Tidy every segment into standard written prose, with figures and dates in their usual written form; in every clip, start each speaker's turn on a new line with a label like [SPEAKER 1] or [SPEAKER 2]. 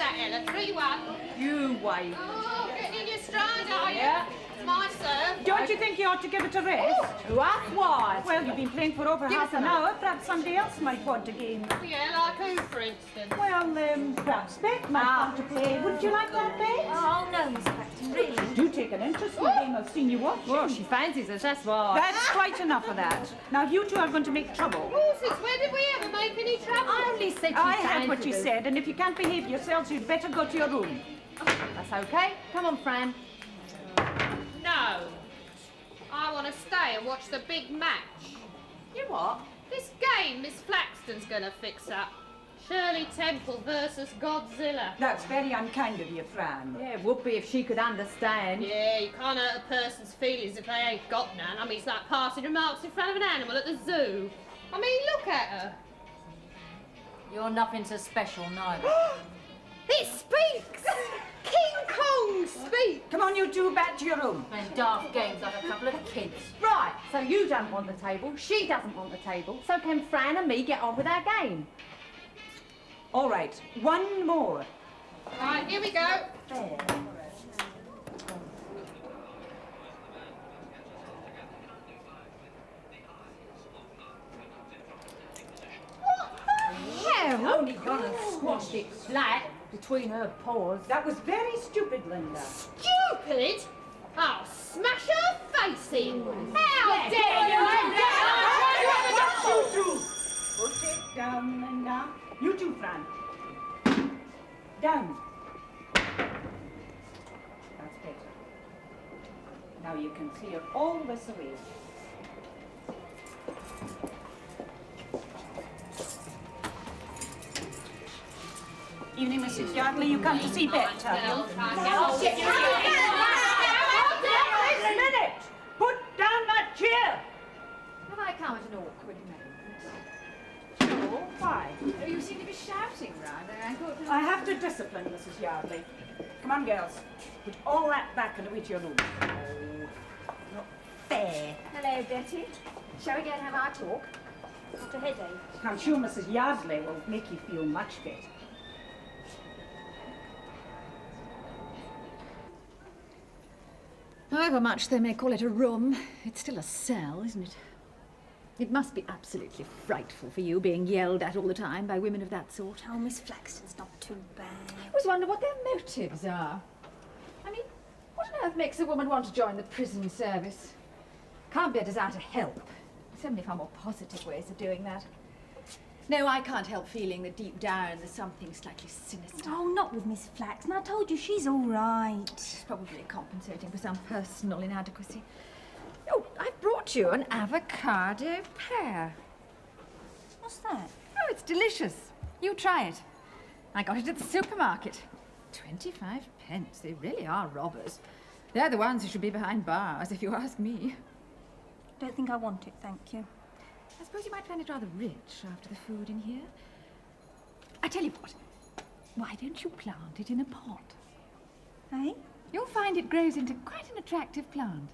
[SPEAKER 1] that, Ella? 3-1.
[SPEAKER 2] You wait.
[SPEAKER 1] Oh, getting in your stride, are you?
[SPEAKER 2] Yeah.
[SPEAKER 1] It's my serve.
[SPEAKER 2] Don't you think you ought to give it a rest?
[SPEAKER 3] To us, why?
[SPEAKER 2] Well, you've been playing for over half an hour. Perhaps somebody else might want a game.
[SPEAKER 1] Yeah, like who, for instance?
[SPEAKER 2] Well, perhaps Beck might want to play. Would you like that, Beck?
[SPEAKER 4] Oh, no, Miss Clacton, really.
[SPEAKER 2] Do take an interest in the game. I've seen you watching.
[SPEAKER 3] Well, she fancies us, that's why.
[SPEAKER 2] That's quite enough of that. Now, you two are going to make trouble.
[SPEAKER 1] Oh, since when did we ever make any trouble?
[SPEAKER 3] I only said she
[SPEAKER 2] I heard what
[SPEAKER 3] fancied
[SPEAKER 2] you
[SPEAKER 3] us.
[SPEAKER 2] said, and if you can't behave yourselves, you'd better go to your room.
[SPEAKER 3] That's okay. Come on, Fran.
[SPEAKER 1] No. I want to stay and watch the big match.
[SPEAKER 3] You what?
[SPEAKER 1] This game Miss Flaxton's going to fix up. Shirley Temple versus Godzilla.
[SPEAKER 2] That's very unkind of you, Fran.
[SPEAKER 3] Yeah, it would be if she could understand.
[SPEAKER 1] Yeah, you can't hurt a person's feelings if they ain't got none. I mean, it's like passing remarks in front of an animal at the zoo. I mean, look at her.
[SPEAKER 4] You're nothing so special, neither.
[SPEAKER 1] It speaks! King Kong speaks!
[SPEAKER 2] Come on, you two, back to your room.
[SPEAKER 4] And daft games like a couple of kids.
[SPEAKER 3] Right, so you don't want the table, she doesn't want the table, so can Fran and me get on with our game?
[SPEAKER 2] All right, one more.
[SPEAKER 1] Right, here we go.
[SPEAKER 2] There.
[SPEAKER 3] Hell, only gone and squashed it flat between her paws.
[SPEAKER 2] That was very stupid, Linda.
[SPEAKER 1] Stupid! I'll smash her face in! How dare you!
[SPEAKER 2] You two! Put it down and down. You too, Fran. Down. That's better. Now you can clear all this away. Evening, Mrs. Yardley. You come to see Beck, have you? Wait a minute! Put down that chair!
[SPEAKER 3] Have I come at an awkward moment?
[SPEAKER 2] Sure, why?
[SPEAKER 3] Oh, you seem to be shouting rather. I thought...
[SPEAKER 2] I have to discipline Mrs. Yardley. Come on, girls. Put all that back and away to your room. Oh, not fair.
[SPEAKER 3] Hello, Betty. Shall we go and have our talk? Got a headache.
[SPEAKER 2] I'm sure Mrs. Yardley will make you feel much better.
[SPEAKER 5] However much they may call it a room, it's still a cell, isn't it? It must be absolutely frightful for you being yelled at all the time by women of that sort.
[SPEAKER 4] Oh, Miss Flaxton's not too bad.
[SPEAKER 5] I always wonder what their motives are. I mean, what on earth makes a woman want to join the prison service? Can't be a desire to help. So many far more positive ways of doing that. No, I can't help feeling that deep down there's something slightly sinister.
[SPEAKER 4] Oh, not with Miss Flaxton. I told you she's all right.
[SPEAKER 5] She's probably compensating for some personal inadequacy. Oh, I've brought you an avocado pear.
[SPEAKER 4] What's that?
[SPEAKER 5] Oh, it's delicious. You try it. I got it at the supermarket. 25 pence. They really are robbers. They're the ones who should be behind bars, if you ask me.
[SPEAKER 4] Don't think I want it, thank you.
[SPEAKER 5] I suppose you might find it rather rich after the food in here. I tell you what, why don't you plant it in a pot?
[SPEAKER 4] Eh?
[SPEAKER 5] You'll find it grows into quite an attractive plant.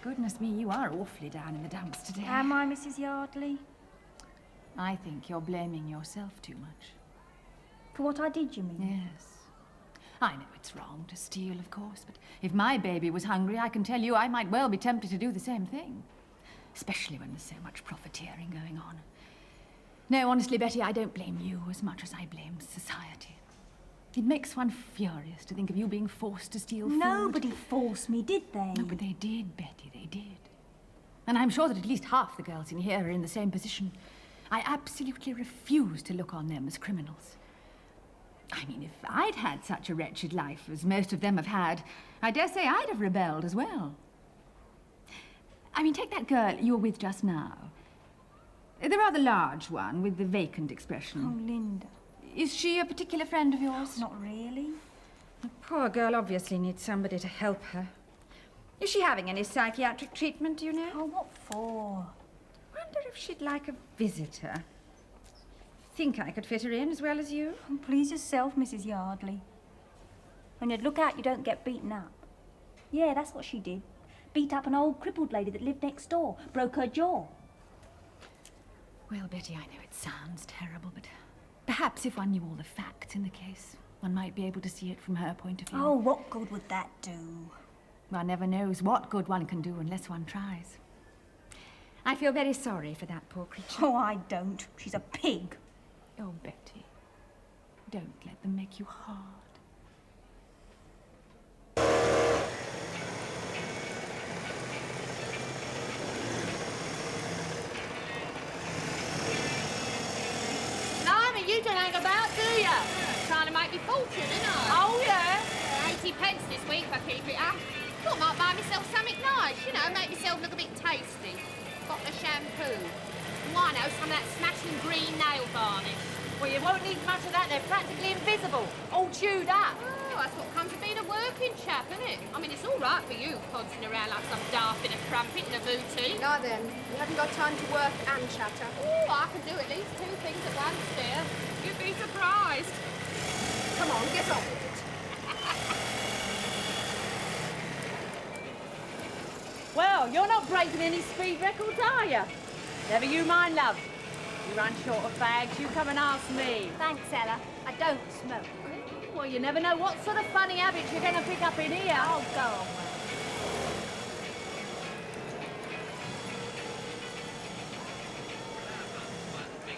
[SPEAKER 5] Goodness me, you are awfully down in the dumps today.
[SPEAKER 4] Am I, Mrs. Yardley?
[SPEAKER 5] I think you're blaming yourself too much.
[SPEAKER 4] For what I did, you mean?
[SPEAKER 5] Yes. I know it's wrong to steal, of course, but if my baby was hungry, I can tell you I might well be tempted to do the same thing. Especially when there's so much profiteering going on. No, honestly, Betty, I don't blame you as much as I blame society. It makes one furious to think of you being forced to steal food.
[SPEAKER 4] Nobody forced me, did they?
[SPEAKER 5] No, but they did, Betty, they did. And I'm sure that at least half the girls in here are in the same position. I absolutely refuse to look on them as criminals. I mean, if I'd had such a wretched life as most of them have had, I dare say I'd have rebelled as well. I mean, take that girl you were with just now. The rather large one with the vacant expression.
[SPEAKER 4] Oh, Linda.
[SPEAKER 5] Is she a particular friend of yours?
[SPEAKER 4] Not really.
[SPEAKER 5] The poor girl obviously needs somebody to help her. Is she having any psychiatric treatment, do you know?
[SPEAKER 4] Oh, what for?
[SPEAKER 5] Wonder if she'd like a visitor. Think I could fit her in as well as you?
[SPEAKER 4] Oh, please yourself, Mrs. Yardley. When you'd look out, you don't get beaten up. Yeah, that's what she did. Beat up an old crippled lady that lived next door. Broke her jaw.
[SPEAKER 5] Well, Betty, I know it sounds terrible, but Perhaps if one knew all the facts in the case, one might be able to see it from her point of view.
[SPEAKER 4] Oh, what good would that do?
[SPEAKER 5] One never knows what good one can do unless one tries. I feel very sorry for that poor creature.
[SPEAKER 4] Oh, I don't. She's a pig.
[SPEAKER 5] Oh, Betty, don't let them make you hard.
[SPEAKER 3] Blimey, you don't hang about, do you?
[SPEAKER 1] Trying to make me fortune, ain't I?
[SPEAKER 3] Oh, yeah?
[SPEAKER 1] 80 pence this week if I keep it up. Thought I might buy myself something nice, you know, make myself look a bit tasty. Got the shampoo. Why no, some of that smashing green nail varnish.
[SPEAKER 3] Well, you won't need much of that. They're practically invisible. All chewed up.
[SPEAKER 1] Oh, that's what comes of being a working chap, isn't it? I mean, it's all right for you, podsing around like some daft in a crumpet in a boutique.
[SPEAKER 6] Now then, you haven't got time to work and chatter.
[SPEAKER 1] Oh, I can do at least 2 things at once, dear. You'd be surprised.
[SPEAKER 6] Come on, get on with it.
[SPEAKER 3] Well, you're not breaking any speed records, are you? Never you mind, love. You run short of bags, you come and ask me.
[SPEAKER 4] Thanks, Ella. I don't smoke.
[SPEAKER 3] Well, you never know what sort of funny habits you're going to pick up in here.
[SPEAKER 4] Oh, go on, Will.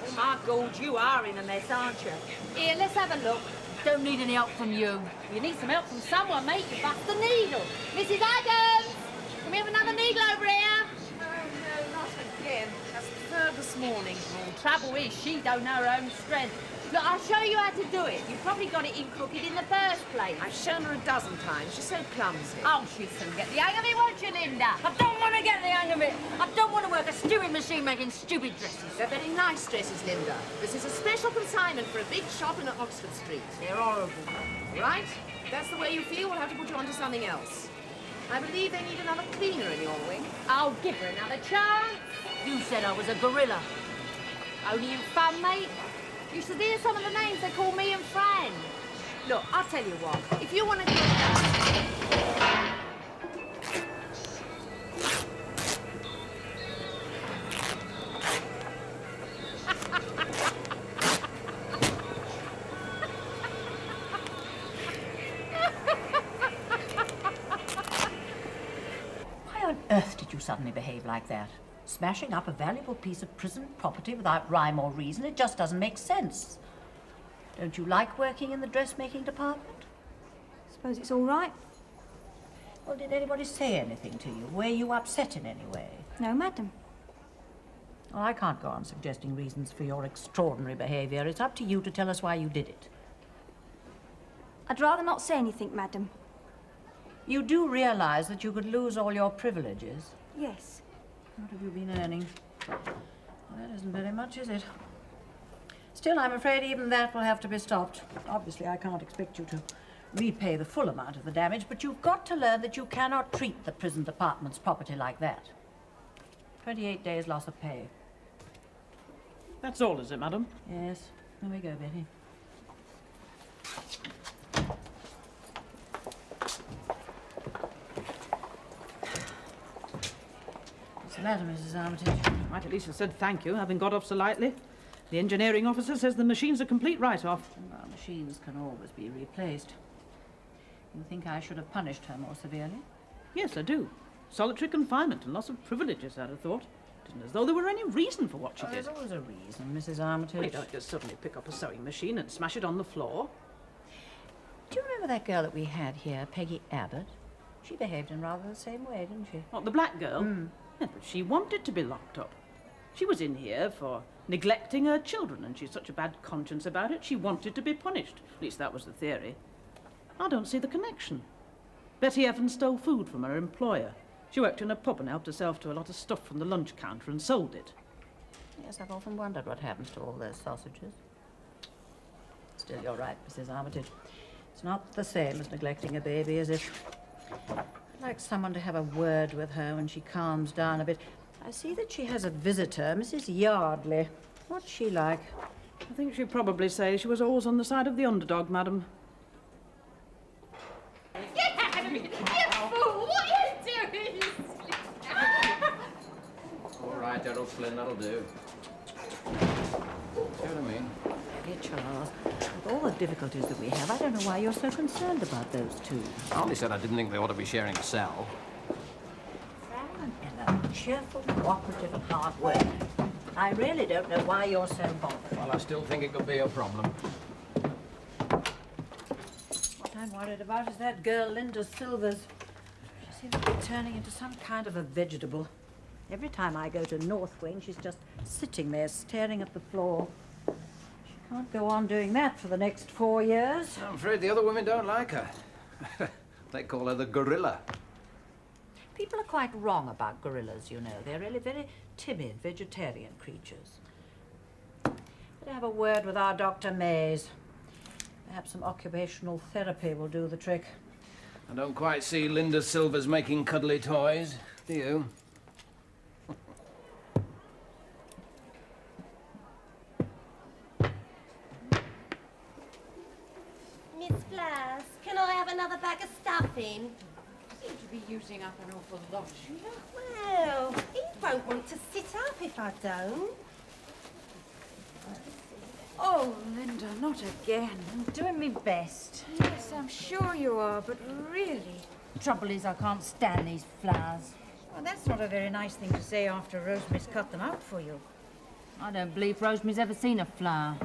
[SPEAKER 3] Oh, my God, you are in a mess, aren't you? Here, let's have a look.
[SPEAKER 7] Don't need any help from you.
[SPEAKER 3] You need some help from someone, mate. You bust the needle. Mrs. Adams! Can we have another needle over here?
[SPEAKER 2] Oh, no, not again. That's the third this morning.
[SPEAKER 3] Well, trouble is, she don't know her own strength. Look, I'll show you how to do it. You probably got it in crooked in the first place.
[SPEAKER 2] I've shown her a dozen times. She's so clumsy.
[SPEAKER 3] Oh, she'll soon get the hang of it, won't you, Linda?
[SPEAKER 7] I don't want to get the hang of it. I don't want to work a stewing machine making stupid dresses.
[SPEAKER 2] They're very nice dresses, Linda. This is a special consignment for a big shop in Oxford Street. They're horrible. Right? If that's the way you feel, we'll have to put you onto something else. I believe they need another cleaner in your wing.
[SPEAKER 3] I'll give her another chance.
[SPEAKER 7] You said I was a gorilla.
[SPEAKER 3] Only in fun, mate. You should hear some of the names they call me and Fran. Look, I'll tell you what. If you want to
[SPEAKER 8] Why on earth did you suddenly behave like that? Smashing up a valuable piece of prison property without rhyme or reason, it just doesn't make sense. Don't you like working in the dressmaking department?
[SPEAKER 4] Suppose it's all right?
[SPEAKER 8] Well, did anybody say anything to you? Were you upset in any way?
[SPEAKER 4] No, madam.
[SPEAKER 8] Well, I can't go on suggesting reasons for your extraordinary behaviour. It's up to you to tell us why you did it.
[SPEAKER 4] I'd rather not say anything, madam.
[SPEAKER 8] You do realise that you could lose all your privileges?
[SPEAKER 4] Yes.
[SPEAKER 8] What have you been earning? Well, that isn't very much, is it? Still, I'm afraid even that will have to be stopped. Obviously, I can't expect you to repay the full amount of the damage, but you've got to learn that you cannot treat the prison department's property like that. 28 days loss of pay.
[SPEAKER 9] That's all, is it, madam?
[SPEAKER 8] Yes. Here we go, Betty. What's the matter, Mrs. Armitage?
[SPEAKER 9] Might at least have said thank you, having got off so lightly. The engineering officer says the machine's a complete write-off.
[SPEAKER 8] Well, machines can always be replaced. You think I should have punished her more severely?
[SPEAKER 9] Yes, I do. Solitary confinement and loss of privileges, I'd have thought. It isn't as though there were any reason for what she did.
[SPEAKER 8] There's always a reason, Mrs. Armitage.
[SPEAKER 9] Well, you don't just suddenly pick up a sewing machine and smash it on the floor.
[SPEAKER 8] Do you remember that girl that we had here, Peggy Abbott? She behaved in rather the same way, didn't she?
[SPEAKER 9] What, the black girl? Yeah, but she wanted to be locked up. She was in here for neglecting her children, and she's such a bad conscience about it, she wanted to be punished. At least that was the theory. I don't see the connection. Betty Evans stole food from her employer. She worked in a pub and helped herself to a lot of stuff from the lunch counter and sold it.
[SPEAKER 8] Yes, I've often wondered what happens to all those sausages. Still, you're right, Mrs. Armitage. It's not the same as neglecting a baby, is it? I'd like someone to have a word with her when she calms down a bit. I see that she has a visitor, Mrs. Yardley. What's she like?
[SPEAKER 9] I think she'd probably say she was always on the side of the underdog, madam.
[SPEAKER 1] Get out of here! You fool! What are you doing?
[SPEAKER 10] All right, Errol Flynn, that'll do. See what I mean?
[SPEAKER 8] Really, Charles, with all the difficulties that we have, I don't know why you're so concerned about those two.
[SPEAKER 10] I only said I didn't think they ought to be sharing a cell.
[SPEAKER 8] Fran and Ella, cheerful, cooperative and hard work. I really don't know why you're so bothered.
[SPEAKER 10] Well, I still think it could be a problem.
[SPEAKER 8] What I'm worried about is that girl, Linda Silvers. She seems to be turning into some kind of a vegetable. Every time I go to North Wing, she's just sitting there staring at the floor. She can't go on doing that for the next 4 years.
[SPEAKER 10] I'm afraid the other women don't like her. They call her the gorilla.
[SPEAKER 8] People are quite wrong about gorillas, you know. They're really very timid, vegetarian creatures. Better have a word with our Dr. Mays. Perhaps some occupational therapy will do the trick.
[SPEAKER 10] I don't quite see Linda Silvers making cuddly toys, do you?
[SPEAKER 11] Miss Flass, can I have another bag of stuffing?
[SPEAKER 7] Seem to be using up an awful lot.
[SPEAKER 11] Well, he won't want to sit up if I don't.
[SPEAKER 7] Oh, Linda, not again.
[SPEAKER 3] I'm doing my best.
[SPEAKER 7] Yes, I'm sure you are, but really...
[SPEAKER 3] Trouble is, I can't stand these flowers.
[SPEAKER 7] Well, that's not a very nice thing to say after Rosemary's cut them out for you.
[SPEAKER 3] I don't believe Rosemary's ever seen a flower.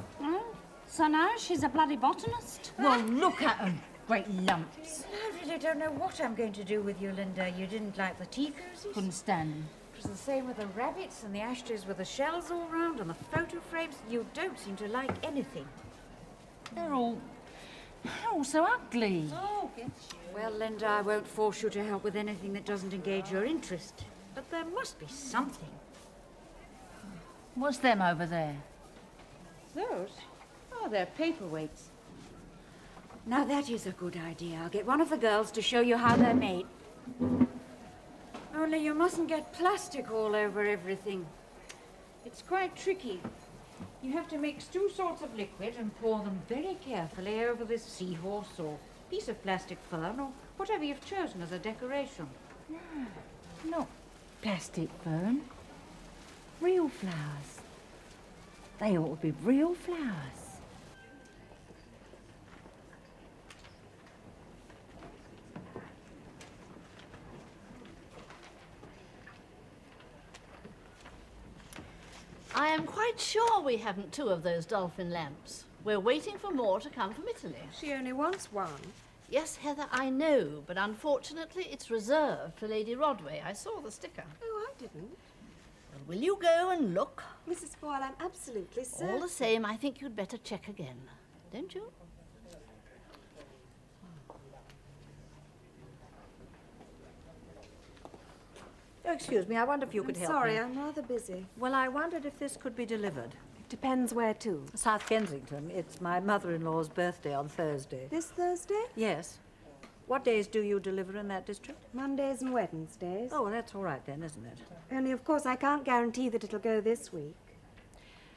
[SPEAKER 3] So now she's a bloody botanist? Well, look at them. Great lumps.
[SPEAKER 7] I really don't know what I'm going to do with you, Linda. You didn't like the tea cozies?
[SPEAKER 3] Couldn't stand them.
[SPEAKER 7] It was the same with the rabbits and the ashtrays with the shells all round and the photo frames. You don't seem to like anything.
[SPEAKER 3] They're all so ugly.
[SPEAKER 7] Oh, well, Linda, I won't force you to help with anything that doesn't engage your interest. But there must be something.
[SPEAKER 3] What's them over there?
[SPEAKER 7] Those? Oh, they're paperweights. Now, that is a good idea. I'll get one of the girls to show you how they're made. Only you mustn't get plastic all over everything. It's quite tricky. You have to mix 2 sorts of liquid and pour them very carefully over this seahorse or piece of plastic fern or whatever you've chosen as a decoration.
[SPEAKER 3] Not plastic fern. Real flowers. They ought to be real flowers.
[SPEAKER 12] I am quite sure we haven't 2 of those dolphin lamps. We're waiting for more to come from Italy.
[SPEAKER 6] She only wants one.
[SPEAKER 12] Yes, Heather, I know, but unfortunately it's reserved for Lady Rodway. I saw the sticker.
[SPEAKER 6] Oh, I didn't.
[SPEAKER 12] Well, will you go and look?
[SPEAKER 6] Mrs. Foyle, I'm absolutely certain.
[SPEAKER 12] All the same, I think you'd better check again. Don't you?
[SPEAKER 8] Oh, excuse me, I wonder if you could help me.
[SPEAKER 6] Sorry, I'm rather busy.
[SPEAKER 8] Well, I wondered if this could be delivered.
[SPEAKER 6] It depends where to.
[SPEAKER 8] South Kensington. It's my mother-in-law's birthday on Thursday.
[SPEAKER 6] This Thursday?
[SPEAKER 8] Yes. What days do you deliver in that district?
[SPEAKER 6] Mondays and Wednesdays.
[SPEAKER 8] Oh, well, that's all right then, isn't it?
[SPEAKER 6] Only, of course, I can't guarantee that it'll go this week.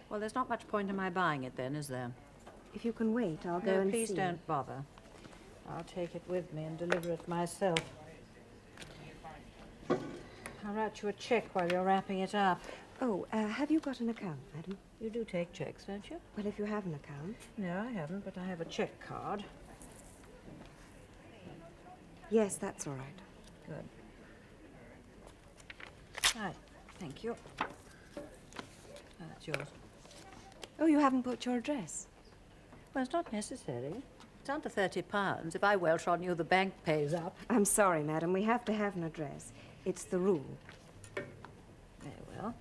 [SPEAKER 8] Well, there's not much point in my buying it then, is there?
[SPEAKER 6] If you can wait, I'll go
[SPEAKER 8] No,
[SPEAKER 6] and
[SPEAKER 8] please
[SPEAKER 6] see.
[SPEAKER 8] don't bother. I'll take it with me and deliver it myself. I'll write you a check while you're wrapping it up.
[SPEAKER 6] Oh, have you got an account, madam?
[SPEAKER 8] You do take checks, don't you?
[SPEAKER 6] Well, if you have an account.
[SPEAKER 8] No, I haven't, but I have a check card.
[SPEAKER 6] Yes, that's all right.
[SPEAKER 8] Good. Right, thank you. That's yours.
[SPEAKER 6] Oh, you haven't put your address?
[SPEAKER 8] Well, it's not necessary. It's under £30. If I welch on you, the bank pays up.
[SPEAKER 6] I'm sorry, madam. We have to have an address. It's the rule.
[SPEAKER 8] Very well.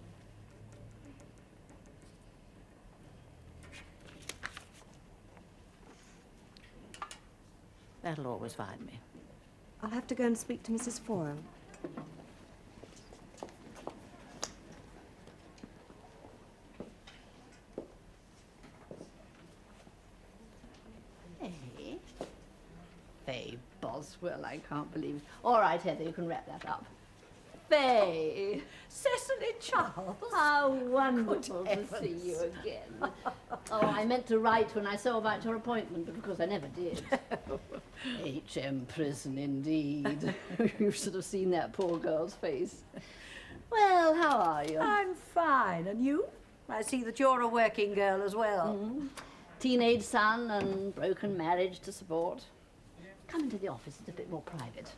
[SPEAKER 8] That'll always find me.
[SPEAKER 6] I'll have to go and speak to Mrs. Foyle.
[SPEAKER 12] Hey. Faye Boswell, I can't believe it. All right, Heather, you can wrap that up. Faye.
[SPEAKER 8] Cecily Charles.
[SPEAKER 12] How wonderful to see you again. Oh, I meant to write when I saw about your appointment, but of course I never did. H.M. prison, indeed. You should have seen that poor girl's face. Well, how are you?
[SPEAKER 8] I'm fine. And you? I see that you're a working girl as well.
[SPEAKER 12] teenage son and broken marriage to support. Come into the office, it's a bit more private.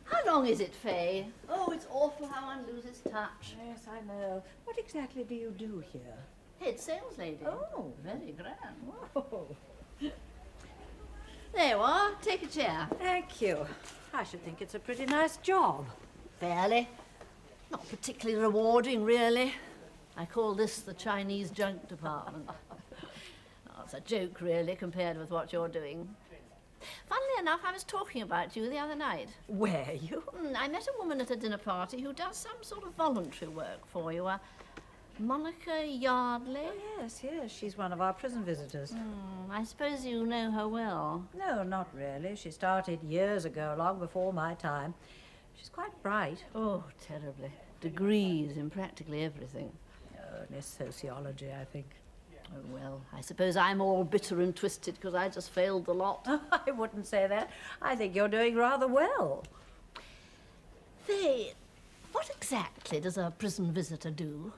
[SPEAKER 12] How long is it, Faye? Oh, it's awful how one loses touch.
[SPEAKER 7] Yes, I know. What exactly do you do here?
[SPEAKER 12] Head sales lady.
[SPEAKER 7] Oh.
[SPEAKER 12] Very grand.
[SPEAKER 7] Whoa.
[SPEAKER 12] There you are. Take a chair.
[SPEAKER 7] Thank you. I should think it's a pretty nice job.
[SPEAKER 12] Fairly. Not particularly rewarding, really. I call this the Chinese junk department. Oh, it's a joke, really, compared with what you're doing. Funnily enough, I was talking about you the other night.
[SPEAKER 7] Were you?
[SPEAKER 12] I met a woman at a dinner party who does some sort of voluntary work for you. Monica Yardley?
[SPEAKER 7] Oh, yes, she's one of our prison visitors.
[SPEAKER 12] I suppose you know her well.
[SPEAKER 7] No, not really. She started years ago, long before my time. She's quite bright.
[SPEAKER 12] Oh, terribly. Degrees in practically everything.
[SPEAKER 7] Only sociology, I think.
[SPEAKER 12] Oh, well, I suppose I'm all bitter and twisted because I just failed the lot.
[SPEAKER 7] I wouldn't say that. I think you're doing rather well.
[SPEAKER 12] Faye, what exactly does a prison visitor do?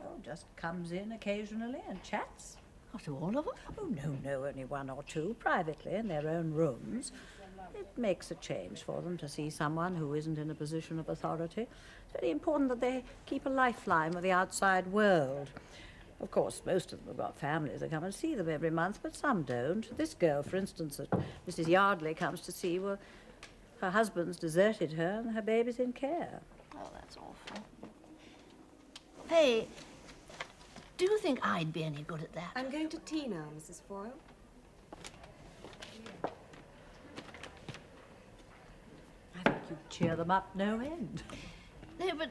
[SPEAKER 7] Oh, just comes in occasionally and chats.
[SPEAKER 12] Not all of them?
[SPEAKER 7] Oh, no, only one or two, privately, in their own rooms. It makes a change for them to see someone who isn't in a position of authority. It's very important that they keep a lifeline with the outside world. Of course, most of them have got families that come and see them every month, but some don't. This girl, for instance, that Mrs. Yardley comes to see, well, her husband's deserted her and her baby's in care.
[SPEAKER 12] Oh, that's awful. Hey, do you think I'd be any good at that?
[SPEAKER 6] I'm going to tea now, Mrs. Foyle.
[SPEAKER 7] I think you cheer them up no end.
[SPEAKER 12] No, but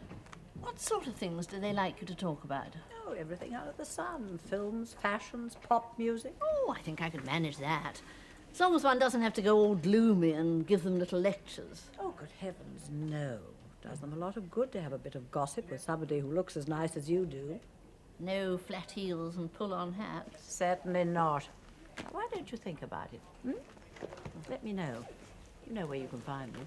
[SPEAKER 12] what sort of things do they like you to talk about?
[SPEAKER 7] Oh, everything out of the sun. Films, fashions, pop music.
[SPEAKER 12] Oh, I think I could manage that. As long as one doesn't have to go all gloomy and give them little lectures.
[SPEAKER 7] Oh, good heavens, no. Does them a lot of good to have a bit of gossip with somebody who looks as nice as you do.
[SPEAKER 12] No flat heels and pull-on hats.
[SPEAKER 7] Certainly not. Why don't you think about it? Let me know. You know where you can find me.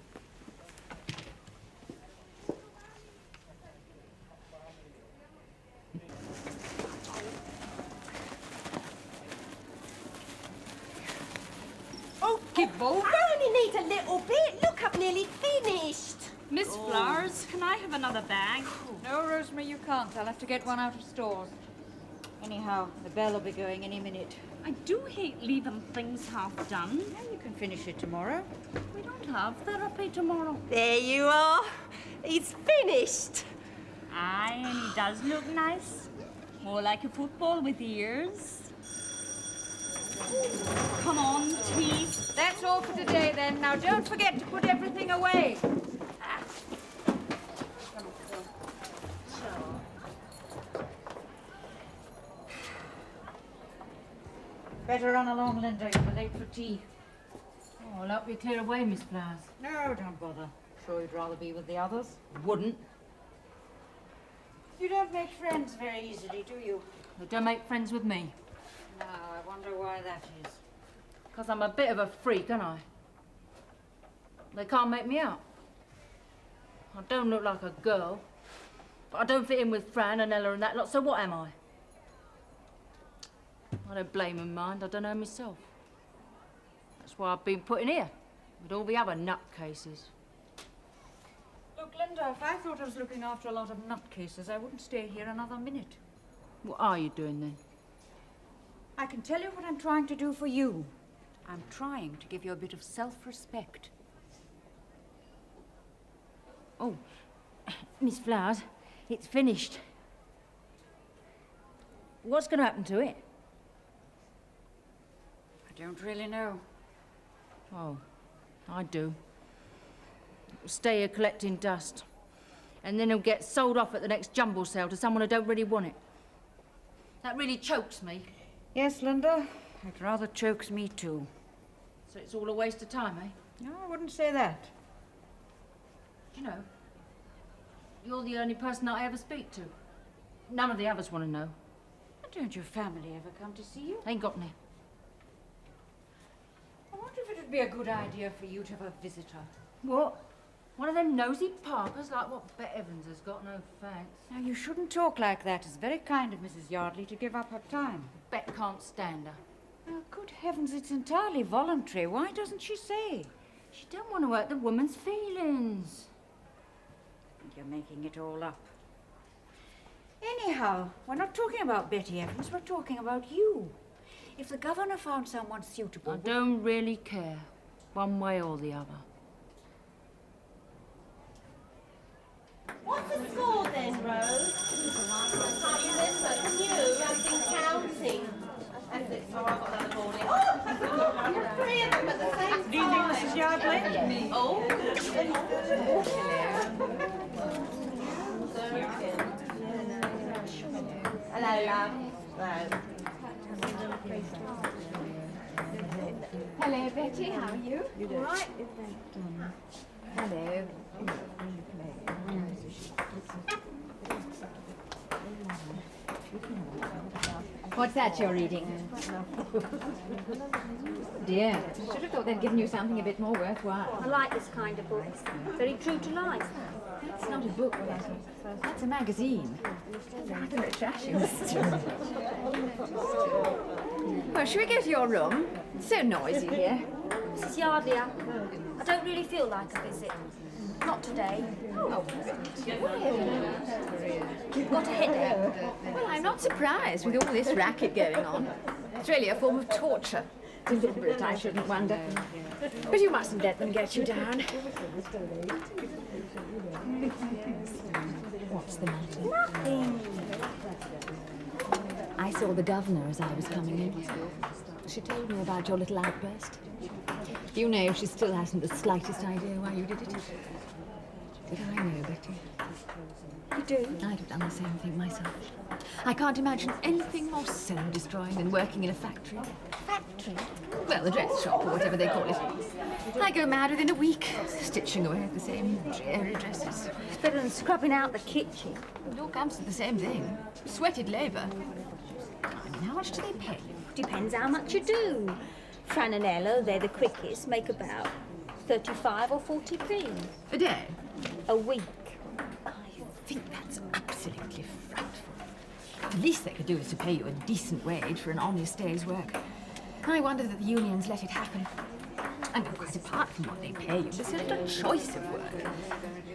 [SPEAKER 11] Oh, give over. I only need a little bit. Look, I've nearly finished.
[SPEAKER 3] Miss Flowers, can I have another bag? No, Rosemary, you can't. I'll have to get one out of stores. Anyhow, the bell will be going any minute. I do hate leaving things half done.
[SPEAKER 7] Yeah, you can finish it tomorrow.
[SPEAKER 3] We don't have therapy tomorrow.
[SPEAKER 11] There you are. He's finished.
[SPEAKER 4] Aye, and he does look nice. More like a football with ears.
[SPEAKER 3] Come on, tea. That's all for today, then. Now, don't forget to put everything away. Better run along, Linda. You're late for tea.
[SPEAKER 9] Oh, I'll help you clear away, Miss Flowers.
[SPEAKER 3] No, don't bother. Sure you'd rather be with the others?
[SPEAKER 9] Wouldn't.
[SPEAKER 3] You don't make friends very easily, do you?
[SPEAKER 9] They don't make friends with me.
[SPEAKER 3] No, I wonder why that is.
[SPEAKER 9] Because I'm a bit of a freak, aren't I? They can't make me out. I don't look like a girl, but I don't fit in with Fran and Ella and that lot, so what am I? I don't blame them, mind. I don't know myself. That's why I've been put in here, with all the other nutcases.
[SPEAKER 3] Look, Linda, if I thought I was looking after a lot of nutcases, I wouldn't stay here another minute.
[SPEAKER 9] What are you doing then?
[SPEAKER 3] I can tell you what I'm trying to do for you. I'm trying to give you a bit of self-respect.
[SPEAKER 9] Oh, Miss Flowers, it's finished. What's going to happen to it?
[SPEAKER 3] I don't really know.
[SPEAKER 9] Oh, I do. It'll stay here collecting dust. And then it'll get sold off at the next jumble sale to someone who don't really want it. That really chokes me.
[SPEAKER 3] Yes, Linda, it rather chokes me too.
[SPEAKER 9] So it's all a waste of time, eh?
[SPEAKER 3] No, I wouldn't say that.
[SPEAKER 9] You know, you're the only person I ever speak to. None of the others want to know.
[SPEAKER 3] Don't your family ever come to see you?
[SPEAKER 9] Ain't got any.
[SPEAKER 3] I wonder if it would be a good idea for you to have a visitor.
[SPEAKER 9] What? One of them nosy Parkers like what Bet Evans has got? No thanks.
[SPEAKER 3] Now, you shouldn't talk like that. It's very kind of Mrs. Yardley to give up her time.
[SPEAKER 9] Bet can't stand her.
[SPEAKER 7] Oh, good heavens, it's entirely voluntary. Why doesn't she say?
[SPEAKER 3] She don't want to hurt the woman's feelings.
[SPEAKER 7] You're making it all up. Anyhow, we're not talking about Betty Evans, we're talking about you. If the governor found someone suitable...
[SPEAKER 12] I don't really care, one way or the other.
[SPEAKER 11] What's the score then, Rose? I can't remember. Can you? I've been counting. That's it. Oh, I've got another boarding. Oh! Three of them at the same time.
[SPEAKER 7] Good evening, Mrs. Yardley.
[SPEAKER 11] Oh. Hello, love. Hello.
[SPEAKER 5] Hello, Betty. How are you?
[SPEAKER 11] All right.
[SPEAKER 5] Hello. What's that you're reading? Dear, should have thought they'd given you something a bit more worthwhile.
[SPEAKER 4] I like this kind of book. Very true to life.
[SPEAKER 5] That's not a book, Betty. That's a magazine. Rather a trashy. Well, shall we go to your room? It's so noisy here.
[SPEAKER 4] Mrs. Yardley, I don't really feel like a visit. Not today.
[SPEAKER 5] Oh,
[SPEAKER 4] You've got a headache.
[SPEAKER 5] well, I'm not surprised with all this racket going on. It's really a form of torture. Deliberate, I shouldn't wonder. But you mustn't let them get you down. What's the matter?
[SPEAKER 4] Nothing.
[SPEAKER 5] I saw the governor as I was coming in. She told me about your little outburst. You know she still hasn't the slightest idea why you did it. But I know, Betty.
[SPEAKER 4] You do?
[SPEAKER 5] I'd have done the same thing myself. I can't imagine anything more soul-destroying than working in a factory.
[SPEAKER 4] Factory?
[SPEAKER 5] Well, a dress shop or whatever they call it. I go mad within a week, stitching away at the same dreary dresses.
[SPEAKER 4] It's better than scrubbing out the kitchen.
[SPEAKER 5] It all comes to the same thing. Sweated labour. And how much do they pay?
[SPEAKER 4] Depends how much you do. Fran and Ella, they're the quickest, make about 35 or 40p.
[SPEAKER 5] A day?
[SPEAKER 4] A week.
[SPEAKER 5] I think that's absolutely frightful. The least they could do is to pay you a decent wage for an honest day's work. I wonder that the unions let it happen. And quite apart from what they pay you, there's a little choice of work.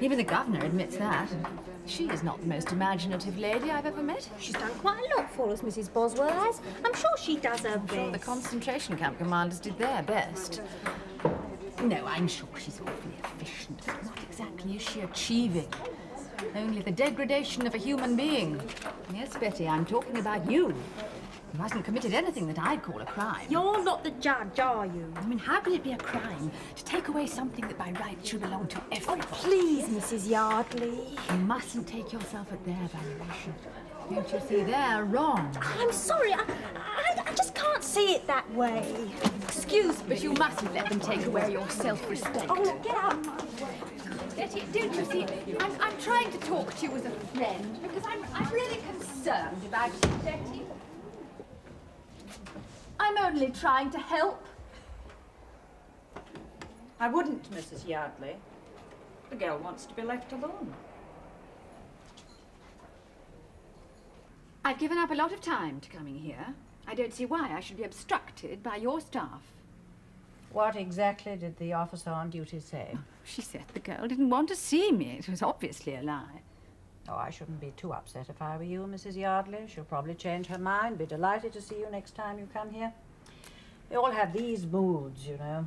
[SPEAKER 5] Even the governor admits that. She is not the most imaginative lady I've ever met.
[SPEAKER 4] She's done quite a lot for us, Mrs. Boswell has. I'm sure she does her best.
[SPEAKER 5] The concentration camp commanders did their best. No, I'm sure she's awfully efficient, but what exactly is she achieving? Only the degradation of a human being. Yes, Betty, I'm talking about you. Who hasn't committed anything that I'd call a crime.
[SPEAKER 4] You're not the judge, are you?
[SPEAKER 5] I mean, how could it be a crime to take away something that by right should belong to everybody?
[SPEAKER 4] Oh, please, Mrs. Yardley.
[SPEAKER 5] You mustn't take yourself at their valuation. Don't you see, they're wrong.
[SPEAKER 4] I'm sorry, I just can't see it that way. Excuse me.
[SPEAKER 5] But you mustn't let them take away your self-respect.
[SPEAKER 4] Oh, look, get out.
[SPEAKER 5] Betty, don't you see, I'm trying to talk to you as a friend because I'm really concerned about you, Betty. I'm only trying to help.
[SPEAKER 7] I wouldn't, Mrs. Yardley. The girl wants to be left alone.
[SPEAKER 5] I've given up a lot of time to coming here. I don't see why I should be obstructed by your staff.
[SPEAKER 8] What exactly did the officer on duty say?
[SPEAKER 5] She said the girl didn't want to see me. It was obviously a lie.
[SPEAKER 8] Oh, I shouldn't be too upset if I were you, Mrs. Yardley. She'll probably change her mind. Be delighted to see you next time you come here. They all have these moods, you know.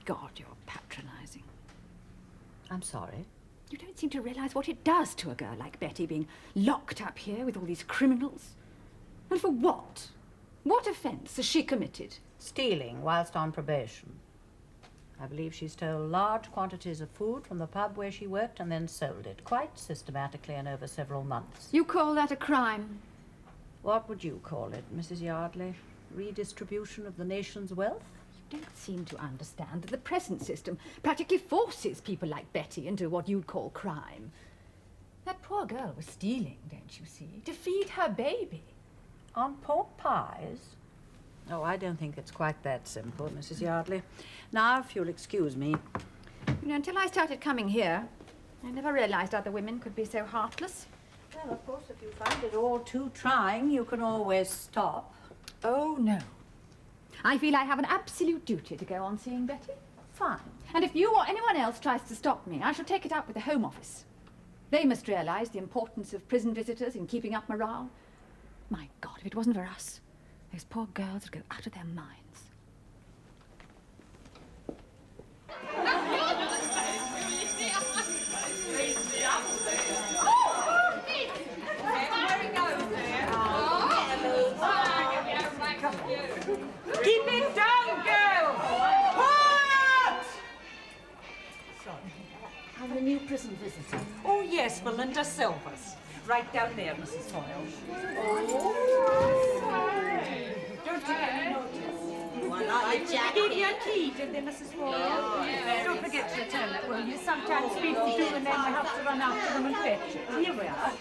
[SPEAKER 5] God, you're patronising.
[SPEAKER 8] I'm sorry.
[SPEAKER 5] You don't seem to realise what it does to a girl like Betty being locked up here with all these criminals. And for what? What offence has she committed?
[SPEAKER 8] Stealing whilst on probation. I believe she stole large quantities of food from the pub where she worked and then sold it, quite systematically and over several months.
[SPEAKER 5] You call that a crime?
[SPEAKER 8] What would you call it, Mrs. Yardley? Redistribution of the nation's wealth?
[SPEAKER 5] You don't seem to understand that the present system practically forces people like Betty into what you'd call crime. That poor girl was stealing, don't you see, to feed her baby.
[SPEAKER 8] On pork pies? Oh, I don't think it's quite that simple, Mrs. Yardley. Now, if you'll excuse me.
[SPEAKER 5] You know, until I started coming here, I never realised other women could be so heartless.
[SPEAKER 8] Well, of course, if you find it all too trying, you can always stop.
[SPEAKER 5] Oh, no. I feel I have an absolute duty to go on seeing Betty. Fine. And if you or anyone else tries to stop me, I shall take it up with the Home Office. They must realise the importance of prison visitors in keeping up morale. My God, if it wasn't for us, those poor girls would go out of their minds.
[SPEAKER 7] Keep it down, girl! Quiet!
[SPEAKER 12] Sorry. I'm the new prison visitor.
[SPEAKER 7] Oh, yes, Belinda Silvers. Right down there, Mrs. Foyle. Don't take any notice.
[SPEAKER 12] Why not your jacket?
[SPEAKER 7] Give you a key, did they, Mrs. Foyle? Don't forget to return it, will you? Sometimes people do, and then we have to run after them and fetch it. Here we are.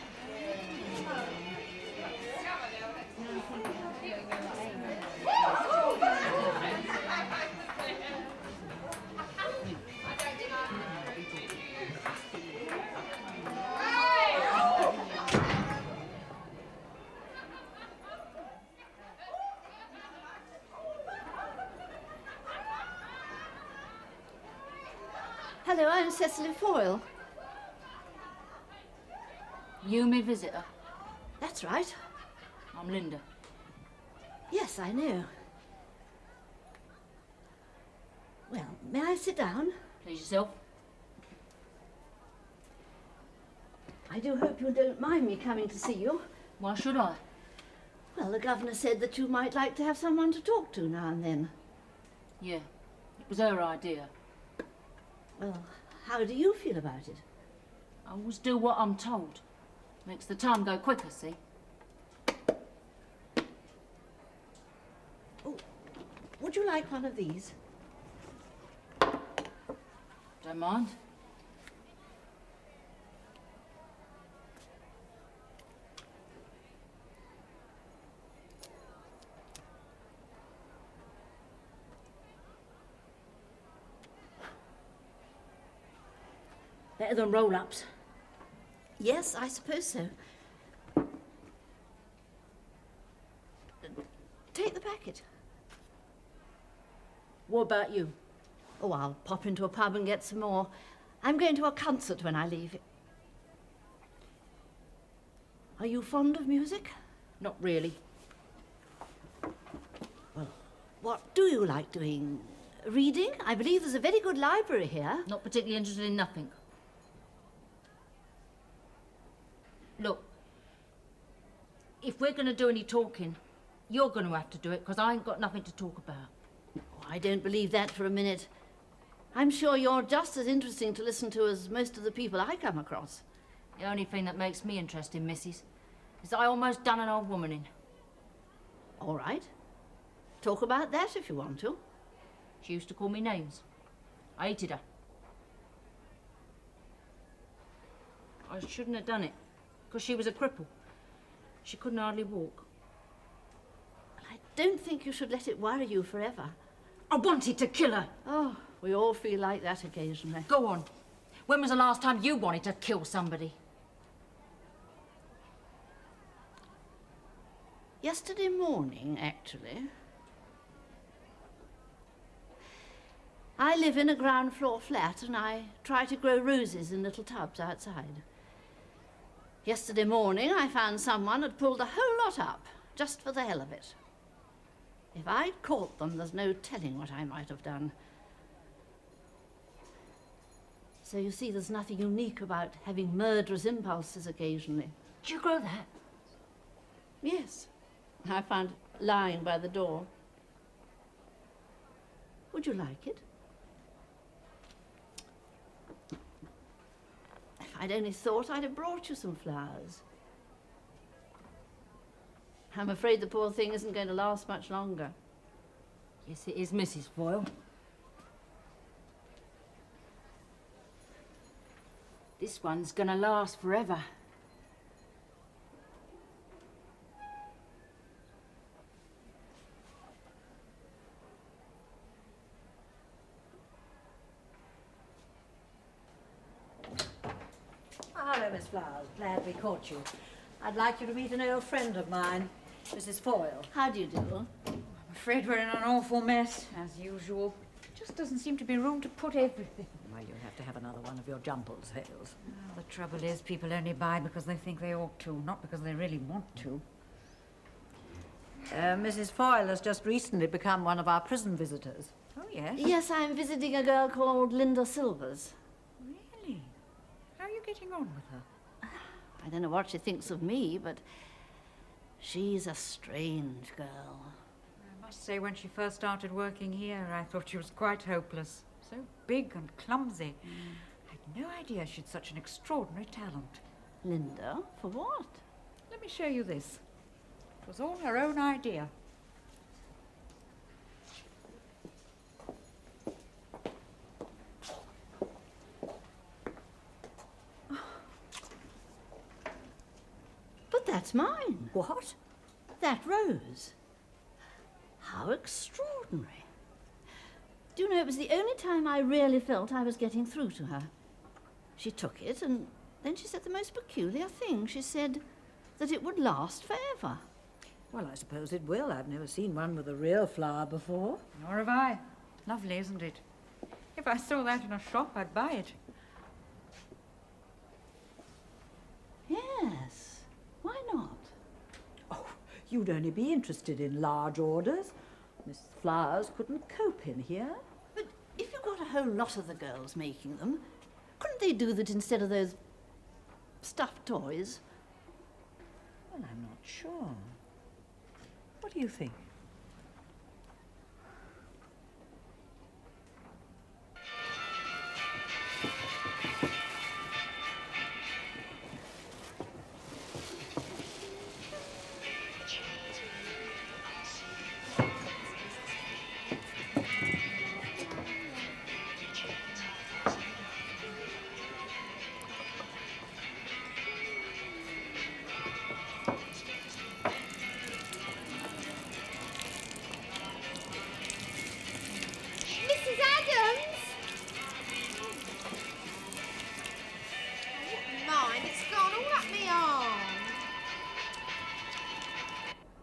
[SPEAKER 12] Hello, I'm Cecily Foyle.
[SPEAKER 13] You me visitor?
[SPEAKER 12] That's right.
[SPEAKER 13] I'm Linda.
[SPEAKER 12] Yes, I know. Well, may I sit down?
[SPEAKER 13] Please yourself.
[SPEAKER 12] I do hope you don't mind me coming to see you.
[SPEAKER 13] Why should I?
[SPEAKER 12] Well, the governor said that you might like to have someone to talk to now and then.
[SPEAKER 13] Yeah, it was her idea.
[SPEAKER 12] Well, how do you feel about it?
[SPEAKER 13] I always do what I'm told. Makes the time go quicker, see?
[SPEAKER 12] Oh, would you like one of these?
[SPEAKER 13] Don't mind.
[SPEAKER 12] Better than roll-ups. Yes, I suppose so. Take the packet.
[SPEAKER 13] What about you?
[SPEAKER 12] Oh, I'll pop into a pub and get some more. I'm going to a concert when I leave. Are you fond of music?
[SPEAKER 13] Not really.
[SPEAKER 12] Well, what do you like doing? Reading? I believe there's a very good library here.
[SPEAKER 13] Not particularly interested in nothing. Look, if we're going to do any talking, you're going to have to do it, because I ain't got nothing to talk about.
[SPEAKER 12] Oh, I don't believe that for a minute. I'm sure you're just as interesting to listen to as most of the people I come across.
[SPEAKER 13] The only thing that makes me interesting, missus, is that I almost done an old woman in.
[SPEAKER 12] All right. Talk about that if you want to.
[SPEAKER 13] She used to call me names. I hated her. I shouldn't have done it, because she was a cripple. She couldn't hardly walk.
[SPEAKER 12] Well, I don't think you should let it worry you forever.
[SPEAKER 13] I wanted to kill her.
[SPEAKER 12] Oh, we all feel like that occasionally.
[SPEAKER 13] Go on. When was the last time you wanted to kill somebody?
[SPEAKER 12] Yesterday morning, actually. I live in a ground floor flat and I try to grow roses in little tubs outside. Yesterday morning I found someone had pulled the whole lot up, just for the hell of it. If I'd caught them, there's no telling what I might have done. So you see, there's nothing unique about having murderous impulses occasionally.
[SPEAKER 13] Did you grow that?
[SPEAKER 12] Yes. I found it lying by the door. Would you like it? If I'd only thought, I'd have brought you some flowers. I'm afraid the poor thing isn't going to last much longer.
[SPEAKER 13] Yes, it is, Mrs. Foyle. This one's gonna last forever.
[SPEAKER 14] Hello, Miss Flowers. Glad we caught you. I'd like you to meet an old friend of mine, Mrs. Foyle.
[SPEAKER 12] How do you do?
[SPEAKER 3] afraid we're in an awful mess, as usual. Just doesn't seem to be room to put everything.
[SPEAKER 8] Well, you'll have to have another one of your jumbles, Hales.
[SPEAKER 3] Oh, the trouble is, people only buy because they think they ought to, not because they really want to.
[SPEAKER 8] Mrs. Foyle has just recently become one of our prison visitors.
[SPEAKER 3] Oh, yes?
[SPEAKER 12] Yes, I'm visiting a girl called Linda Silvers.
[SPEAKER 3] Really? How are you getting on with her?
[SPEAKER 12] I don't know what she thinks of me, but she's a strange girl.
[SPEAKER 3] I must say, when she first started working here, I thought she was quite hopeless. So big and clumsy. I had no idea she'd such an extraordinary talent.
[SPEAKER 12] Linda? For what?
[SPEAKER 3] Let me show you this. It was all her own idea.
[SPEAKER 12] But that's mine.
[SPEAKER 8] What?
[SPEAKER 12] That rose. How extraordinary. Do you know, it was the only time I really felt I was getting through to her. She took it, and then she said the most peculiar thing. She said that it would last forever.
[SPEAKER 8] Well, I suppose it will. I've never seen one with a real flower before.
[SPEAKER 3] Nor have I. Lovely, isn't it? If I saw that in a shop, I'd buy it.
[SPEAKER 12] Yes. Why not?
[SPEAKER 8] Oh, you'd only be interested in large orders. Miss Flowers couldn't cope in here.
[SPEAKER 12] But if you got a whole lot of the girls making them, couldn't they do that instead of those stuffed toys?
[SPEAKER 8] Well, I'm not sure. What do you think?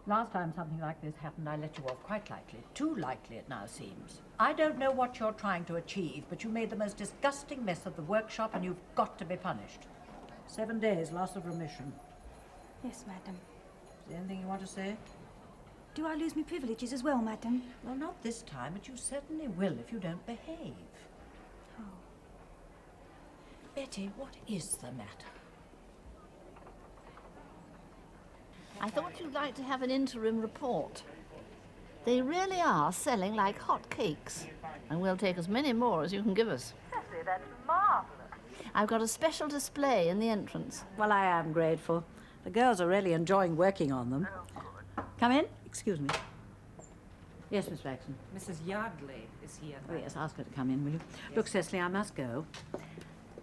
[SPEAKER 8] Last time something like this happened, I let you off quite lightly. Too lightly, it now seems. I don't know what you're trying to achieve, but you made the most disgusting mess of the workshop, and you've got to be punished. 7 days, loss of remission.
[SPEAKER 4] Yes, madam.
[SPEAKER 8] Is there anything you want to say?
[SPEAKER 4] Do I lose my privileges as well, madam?
[SPEAKER 8] Well, not this time, but you certainly will if you don't behave.
[SPEAKER 4] Oh.
[SPEAKER 8] Betty, what is the matter?
[SPEAKER 12] I thought you'd like to have an interim report. They really are selling like hot cakes, and we'll take as many more as you can give us.
[SPEAKER 15] Bessie, that's marvellous.
[SPEAKER 12] I've got a special display in the entrance.
[SPEAKER 8] Well, I am grateful. The girls are really enjoying working on them. Come in. Excuse me. Yes, Miss Flaxon.
[SPEAKER 7] Mrs. Yardley is here.
[SPEAKER 8] Oh, yes, ask her to come in, will you? Look, Cecily, I must go.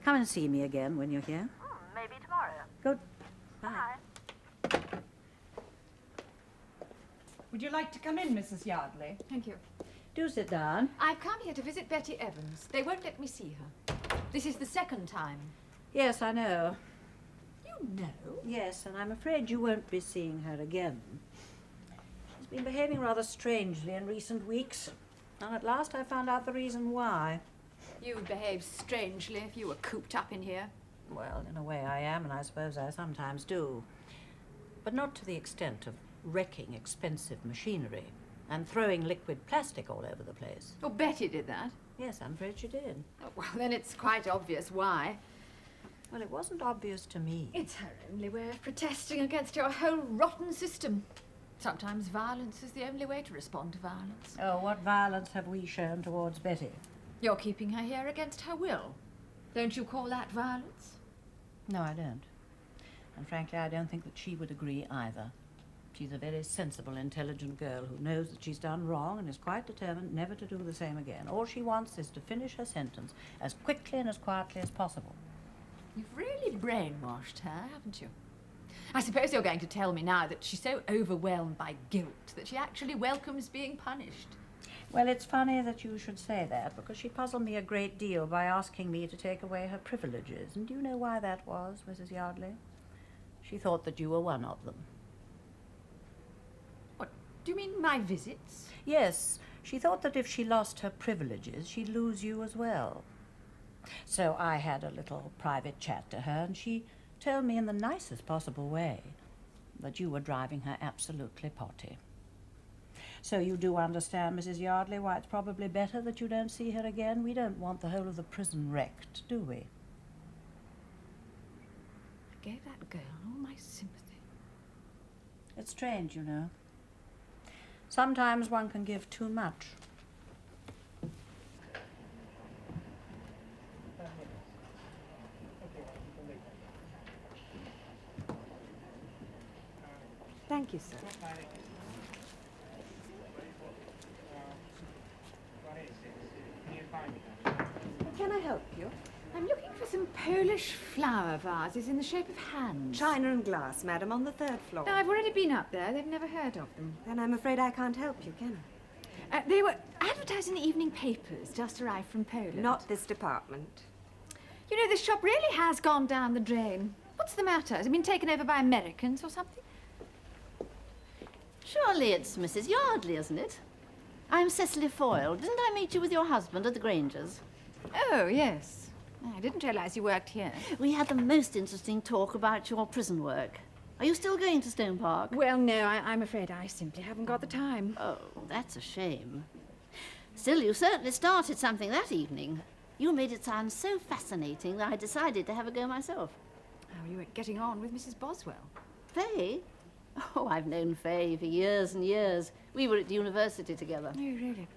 [SPEAKER 8] Come and see me again when you're here.
[SPEAKER 15] Maybe tomorrow.
[SPEAKER 8] Good. Bye.
[SPEAKER 5] Would you like to come in, Mrs. Yardley?
[SPEAKER 3] Thank you.
[SPEAKER 8] Do sit down.
[SPEAKER 5] I've come here to visit Betty Evans. They won't let me see her. This is the second time.
[SPEAKER 8] Yes, I know.
[SPEAKER 5] You know?
[SPEAKER 8] Yes, and I'm afraid you won't be seeing her again. She's been behaving rather strangely in recent weeks, and at last I found out the reason why.
[SPEAKER 5] You'd behave strangely if you were cooped up in here.
[SPEAKER 8] Well, in a way I am, and I suppose I sometimes do. But not to the extent of wrecking expensive machinery and throwing liquid plastic all over the place.
[SPEAKER 5] Oh, Betty did that?
[SPEAKER 8] Yes, I'm afraid she did.
[SPEAKER 5] Oh, well, then it's quite obvious why.
[SPEAKER 8] Well, it wasn't obvious to me.
[SPEAKER 5] It's her only way of protesting against your whole rotten system. Sometimes violence is the only way to respond to violence.
[SPEAKER 8] Oh, what violence have we shown towards Betty?
[SPEAKER 5] You're keeping her here against her will. Don't you call that violence?
[SPEAKER 8] No, I don't. And frankly, I don't think that she would agree either. She's a very sensible, intelligent girl who knows that she's done wrong and is quite determined never to do the same again. All she wants is to finish her sentence as quickly and as quietly as possible.
[SPEAKER 5] You've really brainwashed her, haven't you? I suppose you're going to tell me now that she's so overwhelmed by guilt that she actually welcomes being punished.
[SPEAKER 8] Well, it's funny that you should say that, because she puzzled me a great deal by asking me to take away her privileges. And do you know why that was, Mrs. Yardley? She thought that you were one of them.
[SPEAKER 5] Do you mean my visits?
[SPEAKER 8] Yes, she thought that if she lost her privileges, she'd lose you as well. So I had a little private chat to her, and she told me in the nicest possible way that you were driving her absolutely potty. So you do understand, Mrs. Yardley, why it's probably better that you don't see her again? We don't want the whole of the prison wrecked, do we?
[SPEAKER 5] I gave that girl all my sympathy.
[SPEAKER 8] It's strange, you know. Sometimes one can give too much.
[SPEAKER 3] Thank you, sir. Can I help you?
[SPEAKER 5] I'm looking for some Polish flower vases in the shape of hands.
[SPEAKER 6] China and glass, madam, on the 3rd floor.
[SPEAKER 5] No, I've already been up there. They've never heard of them.
[SPEAKER 6] Then I'm afraid I can't help you, can I?
[SPEAKER 5] They were advertised in the evening papers, just arrived from Poland.
[SPEAKER 6] Not this department.
[SPEAKER 5] You know, this shop really has gone down the drain. What's the matter? Has it been taken over by Americans or something?
[SPEAKER 12] Surely it's Mrs. Yardley, isn't it? I'm Cecily Foyle. Didn't I meet you with your husband at the Grangers?
[SPEAKER 5] Oh, yes. I didn't realise you worked here.
[SPEAKER 12] We had the most interesting talk about your prison work. Are you still going to Stone Park?
[SPEAKER 5] Well, no, I'm afraid I simply haven't got the time.
[SPEAKER 12] Oh, that's a shame. Still, you certainly started something that evening. You made it sound so fascinating that I decided to have a go myself.
[SPEAKER 5] How you were getting on with Mrs. Boswell?
[SPEAKER 12] Faye? Oh, I've known Faye for years and years. We were at university together.
[SPEAKER 5] Oh, really?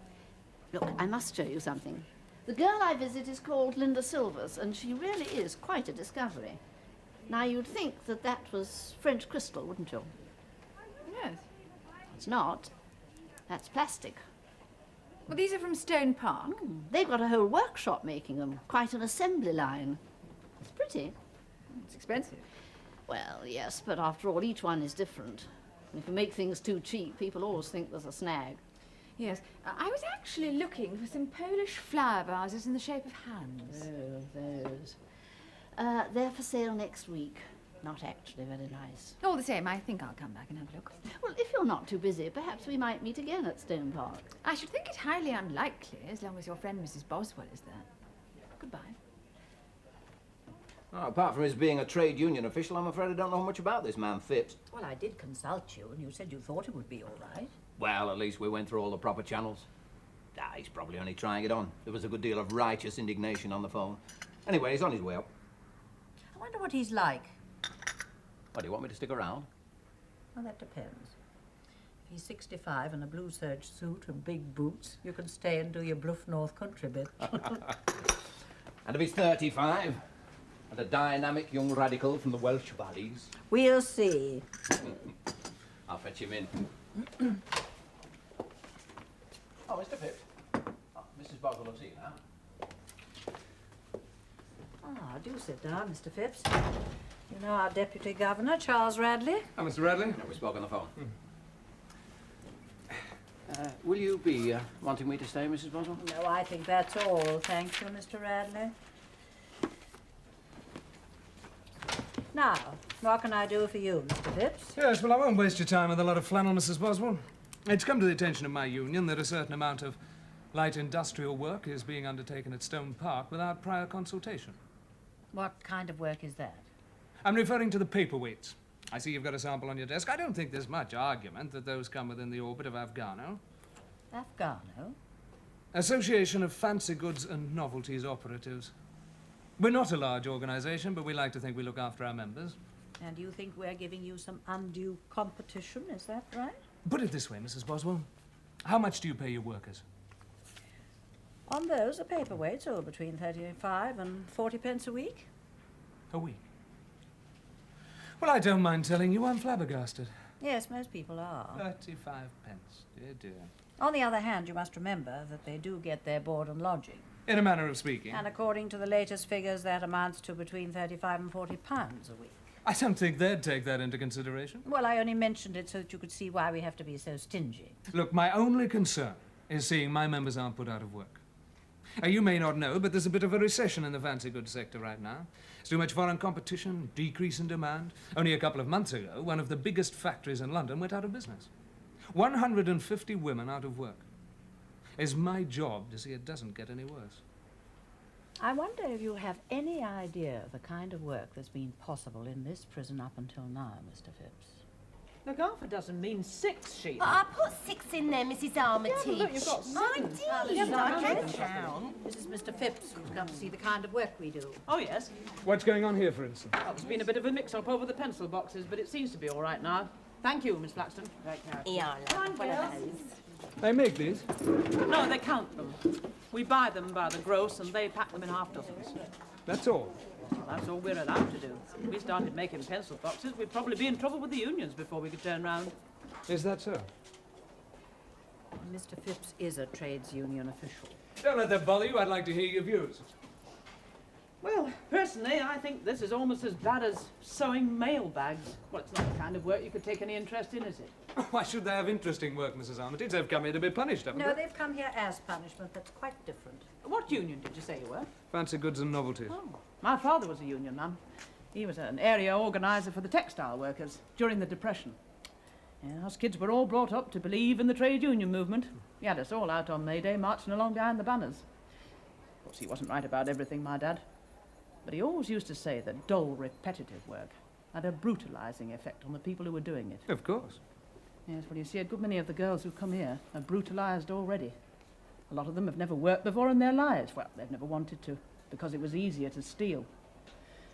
[SPEAKER 12] Look, I must show you something. The girl I visit is called Linda Silvers, and she really is quite a discovery. Now, you'd think that that was French crystal, wouldn't you?
[SPEAKER 5] Yes.
[SPEAKER 12] It's not. That's plastic.
[SPEAKER 5] Well, these are from Stone Park.
[SPEAKER 12] They've got a whole workshop making them, quite an assembly line. It's pretty.
[SPEAKER 5] It's expensive.
[SPEAKER 12] Well, yes, but after all, each one is different. And if you make things too cheap, people always think there's a snag.
[SPEAKER 5] Yes. I was actually looking for some Polish flower vases in the shape of hands.
[SPEAKER 12] Oh, those. They're for sale next week. Not actually very nice.
[SPEAKER 5] All the same, I think I'll come back and have a look.
[SPEAKER 12] Well, if you're not too busy, perhaps we might meet again at Stone Park.
[SPEAKER 5] I should think it highly unlikely, as long as your friend Mrs. Boswell is there. Goodbye.
[SPEAKER 10] Oh, apart from his being a trade union official, I'm afraid I don't know much about this man Phipps.
[SPEAKER 8] Well, I did consult you, and you said you thought it would be all right.
[SPEAKER 10] Well, at least we went through all the proper channels. Ah, he's probably only trying it on. There was a good deal of righteous indignation on the phone. Anyway, he's on his way up.
[SPEAKER 8] I wonder what he's like.
[SPEAKER 10] What, do you want me to stick around?
[SPEAKER 8] Well, that depends. If he's 65 in a blue serge suit and big boots, you can stay and do your Bluff North Country bit.
[SPEAKER 10] And if he's 35, and a dynamic young radical from the Welsh valleys?
[SPEAKER 8] We'll see.
[SPEAKER 10] I'll fetch him in. Oh, Mr. Phipps. Oh, Mrs. Boswell will see you now.
[SPEAKER 8] Ah, do sit down, Mr. Phipps. You know our Deputy Governor, Charles Radley?
[SPEAKER 10] Oh, Mr. Radley? No, we spoke on the phone. Will you be wanting me to stay, Mrs. Boswell?
[SPEAKER 8] No, I think that's all. Thank you, Mr. Radley. Now, what can I do for you, Mr. Phipps?
[SPEAKER 16] Yes, well, I won't waste your time with a lot of flannel, Mrs. Boswell. It's come to the attention of my union that a certain amount of light industrial work is being undertaken at Stone Park without prior consultation.
[SPEAKER 8] What kind of work is that?
[SPEAKER 16] I'm referring to the paperweights. I see you've got a sample on your desk. I don't think there's much argument that those come within the orbit of Afghano.
[SPEAKER 8] Afghano?
[SPEAKER 16] Association of Fancy Goods and Novelties Operatives. We're not a large organisation, but we like to think we look after our members.
[SPEAKER 8] And you think we're giving you some undue competition, is that right?
[SPEAKER 16] Put it this way, Mrs. Boswell. How much do you pay your workers?
[SPEAKER 8] On those, the paperweights are between 35 and 40 pence a week.
[SPEAKER 16] A week? Well, I don't mind telling you I'm flabbergasted.
[SPEAKER 8] Yes, most people are.
[SPEAKER 16] 35 pence, dear, dear.
[SPEAKER 8] On the other hand, you must remember that they do get their board and lodging.
[SPEAKER 16] In a manner of speaking.
[SPEAKER 8] And according to the latest figures, that amounts to between 35 and 40 pounds a week.
[SPEAKER 16] I don't think they'd take that into consideration.
[SPEAKER 8] Well, I only mentioned it so that you could see why we have to be so stingy.
[SPEAKER 16] Look, my only concern is seeing my members aren't put out of work. You may not know, but there's a bit of a recession in the fancy goods sector right now. There's too much foreign competition, decrease in demand. Only a couple of months ago, one of the biggest factories in London went out of business. 150 women out of work. It's my job to see it doesn't get any worse.
[SPEAKER 8] I wonder if you have any idea of the kind of work that's been possible in this prison up until now, Mr. Phipps.
[SPEAKER 9] Look, half a dozen means 6, Sheila.
[SPEAKER 11] I put 6 in there, Mrs. Armitage.
[SPEAKER 9] Yeah, look, you've got 7.
[SPEAKER 11] I did. I can count.
[SPEAKER 8] This is Mr. Phipps, who's come to see the kind of work we do.
[SPEAKER 9] Oh, yes.
[SPEAKER 16] What's going on here, for instance?
[SPEAKER 9] Well, there's been a bit of a mix-up over the pencil boxes, but it seems to be all right now. Thank you, Miss Flaxton. Right now.
[SPEAKER 11] Yeah,
[SPEAKER 9] Come on, girls.
[SPEAKER 16] They make these?
[SPEAKER 9] No, they count them. We buy them by the gross, and they pack them in half dozens.
[SPEAKER 16] That's all?
[SPEAKER 9] Well, that's all we're allowed to do. If we started making pencil boxes, we'd probably be in trouble with the unions before we could turn round.
[SPEAKER 16] Is that so?
[SPEAKER 8] Mr. Phipps is a trades union official.
[SPEAKER 16] Don't let that bother you. I'd like to hear your views.
[SPEAKER 9] Well, personally, I think this is almost as bad as sewing mailbags. Well, it's not the kind of work you could take any interest in, is it?
[SPEAKER 16] Why should they have interesting work, Mrs. Armitage? They've come here to be punished, haven't
[SPEAKER 8] No,
[SPEAKER 16] they?
[SPEAKER 8] they've come here as punishment. That's quite different.
[SPEAKER 9] What union did you say you were?
[SPEAKER 16] Fancy goods and novelties.
[SPEAKER 9] Oh, my father was a union man. He was an area organiser for the textile workers during the Depression. Yeah, us kids were all brought up to believe in the trade union movement. He had us all out on May Day marching along behind the banners. Of course, he wasn't right about everything, my dad. But he always used to say that dull, repetitive work had a brutalising effect on the people who were doing it.
[SPEAKER 16] Of course.
[SPEAKER 9] Yes, well, you see, a good many of the girls who come here are brutalised already. A lot of them have never worked before in their lives. Well, they've never wanted to, because it was easier to steal.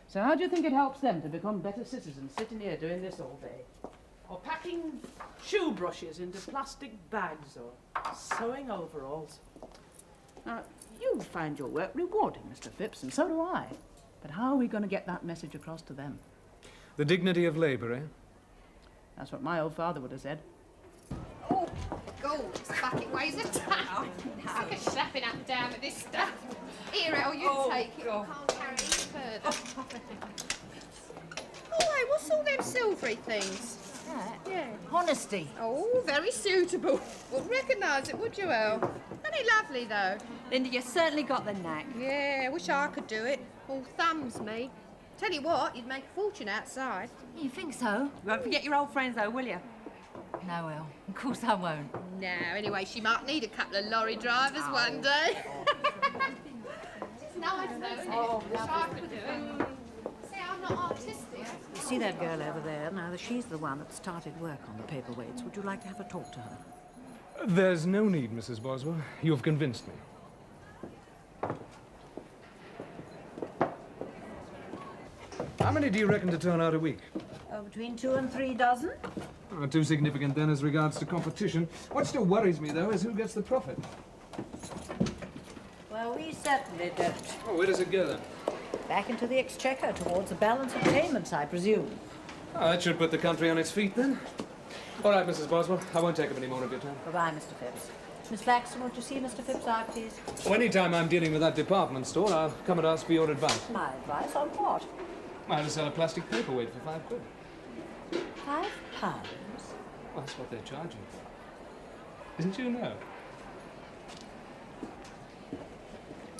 [SPEAKER 9] So how do you think it helps them to become better citizens, sitting here doing this all day? Or packing shoe brushes into plastic bags, or sewing overalls? Now, you find your work rewarding, Mr. Phipps, and so do I. But how are we going to get that message across to them?
[SPEAKER 16] The dignity of labour, eh?
[SPEAKER 9] That's what my old father would have said.
[SPEAKER 1] Oh, gorgeous bucket weighs a ton. Like a slapping up and down with this stuff. Here, El, you take it. I can't carry it any further. Oh, hey, what's all them silvery things? Yeah.
[SPEAKER 13] Honesty.
[SPEAKER 1] Oh, very suitable. Wouldn't recognise it, would you, El? Ain't it lovely, though?
[SPEAKER 3] Linda, you certainly got the knack.
[SPEAKER 1] Yeah, wish I could do it. All thumbs, me. Tell you what, you'd make a fortune outside.
[SPEAKER 13] You think so?
[SPEAKER 3] Won't forget your old friends, though, will you?
[SPEAKER 13] No, El. Of course I won't.
[SPEAKER 1] No, anyway, she might need a couple of lorry drivers one day. It's nice, though, isn't it?
[SPEAKER 8] Oh,
[SPEAKER 1] wish I could do it. See, I'm not artistic.
[SPEAKER 8] You see that girl over there? Now, she's the one that started work on the paperweights. Would you like to have a talk to her?
[SPEAKER 16] There's no need, Mrs. Boswell. You've convinced me. How many do you reckon to turn out a week?
[SPEAKER 8] Oh, between 2 and 3 dozen.
[SPEAKER 16] Not too significant then as regards to competition. What still worries me, though, is who gets the profit.
[SPEAKER 8] Well, we certainly don't.
[SPEAKER 16] Oh, where does it go, then?
[SPEAKER 8] Back into the exchequer towards the balance of payments, I presume.
[SPEAKER 16] Oh, that should put the country on its feet, then. All right, Mrs. Boswell. I won't take up any more of your time.
[SPEAKER 8] Bye-bye, Mr. Phipps. Miss Flaxton, won't you see Mr. Phipps out, please?
[SPEAKER 16] Well, any time I'm dealing with that department store, I'll come and ask for your advice.
[SPEAKER 8] My advice on what?
[SPEAKER 16] How to sell a plastic paperweight for £5.
[SPEAKER 8] £5?
[SPEAKER 16] Well, that's what they're charging. Didn't you know?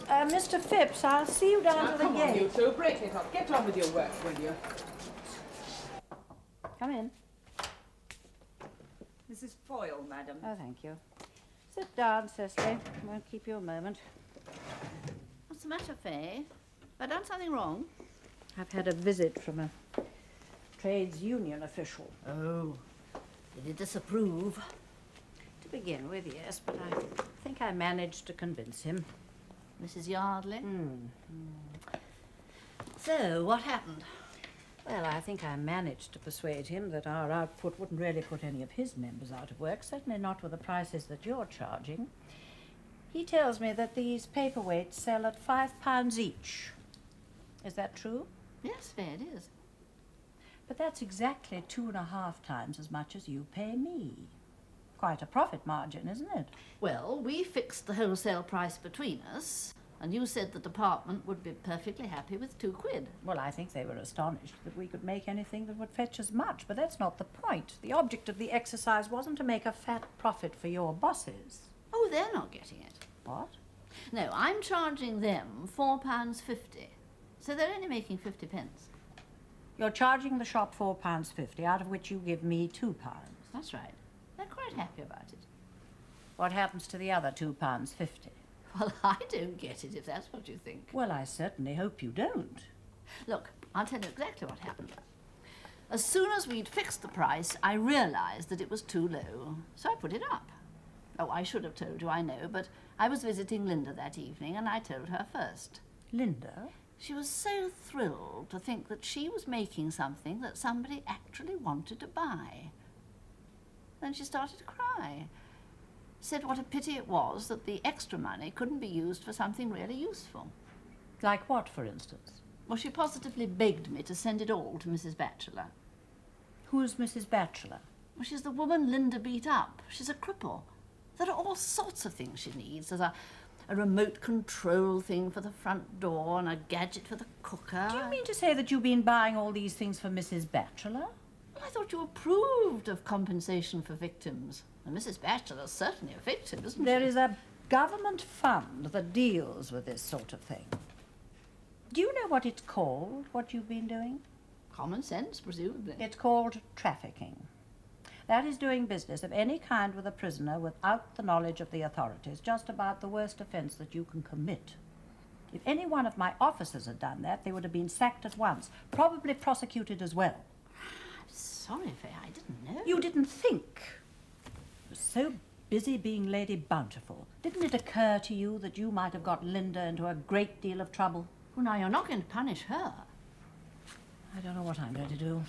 [SPEAKER 8] Mr. Phipps, I'll see you down to the
[SPEAKER 9] Come on,
[SPEAKER 8] gate.
[SPEAKER 9] you two, break it up. Get on with your work, will you?
[SPEAKER 8] Come in.
[SPEAKER 3] This is foil, madam.
[SPEAKER 8] Oh, thank you. Sit down, Cecily. Won't keep you a moment. What's the matter, Faye? Have I done something wrong? I've had a visit from a trades union official.
[SPEAKER 13] Oh. Did he disapprove?
[SPEAKER 8] To begin with, yes, but I think I managed to convince him.
[SPEAKER 13] Mrs. Yardley? So, what happened?
[SPEAKER 8] Well, I think I managed to persuade him that our output wouldn't really put any of his members out of work, certainly not with the prices that you're charging. He tells me that these paperweights sell at £5 each. Is that true?
[SPEAKER 13] Yes, fair it is.
[SPEAKER 8] But that's exactly 2.5 times as much as you pay me. Quite a profit margin, isn't it?
[SPEAKER 13] Well, we fixed the wholesale price between us, and you said the department would be perfectly happy with £2.
[SPEAKER 8] Well, I think they were astonished that we could make anything that would fetch as much, but that's not the point. The object of the exercise wasn't to make a fat profit for your bosses.
[SPEAKER 13] Oh, they're not getting it.
[SPEAKER 8] What?
[SPEAKER 13] No, I'm charging them £4.50, so they're only making 50p.
[SPEAKER 8] You're charging the shop £4.50, out of which you give me £2.
[SPEAKER 13] That's right.
[SPEAKER 8] They're quite happy about it. What happens to the other £2.50?
[SPEAKER 12] Well, I don't get it, if that's what you think.
[SPEAKER 8] Well, I certainly hope you don't.
[SPEAKER 12] Look, I'll tell you exactly what happened. As soon as we'd fixed the price, I realised that it was too low, so I put it up. Oh, I should have told you, I know, but I was visiting Linda that evening, and I told her first.
[SPEAKER 8] Linda?
[SPEAKER 12] She was so thrilled to think that she was making something that somebody actually wanted to buy. Then she started to cry. Said what a pity it was that the extra money couldn't be used for something really useful.
[SPEAKER 8] Like what, for instance?
[SPEAKER 12] Well, she positively begged me to send it all to Mrs. Batchelor.
[SPEAKER 8] Who's Mrs. Batchelor?
[SPEAKER 12] Well, she's the woman Linda beat up. She's a cripple. There are all sorts of things she needs. There's a remote control thing for the front door and a gadget for the cooker.
[SPEAKER 8] Do you mean to say that you've been buying all these things for Mrs. Batchelor?
[SPEAKER 12] Well, I thought you approved of compensation for victims. And Mrs. Batchelor's certainly a victim, isn't she?
[SPEAKER 8] There is a government fund that deals with this sort of thing. Do you know what it's called, what you've been doing?
[SPEAKER 12] Common sense, presumably.
[SPEAKER 8] It's called trafficking. That is doing business of any kind with a prisoner without the knowledge of the authorities, just about the worst offence that you can commit. If any one of my officers had done that, they would have been sacked at once, probably prosecuted as well.
[SPEAKER 12] I'm sorry, Faye, I didn't know.
[SPEAKER 8] You didn't think. You were so busy being Lady Bountiful. Didn't it occur to you that you might have got Linda into a great deal of trouble?
[SPEAKER 12] Well, now, you're not going to punish her.
[SPEAKER 8] I don't know what I'm going to do.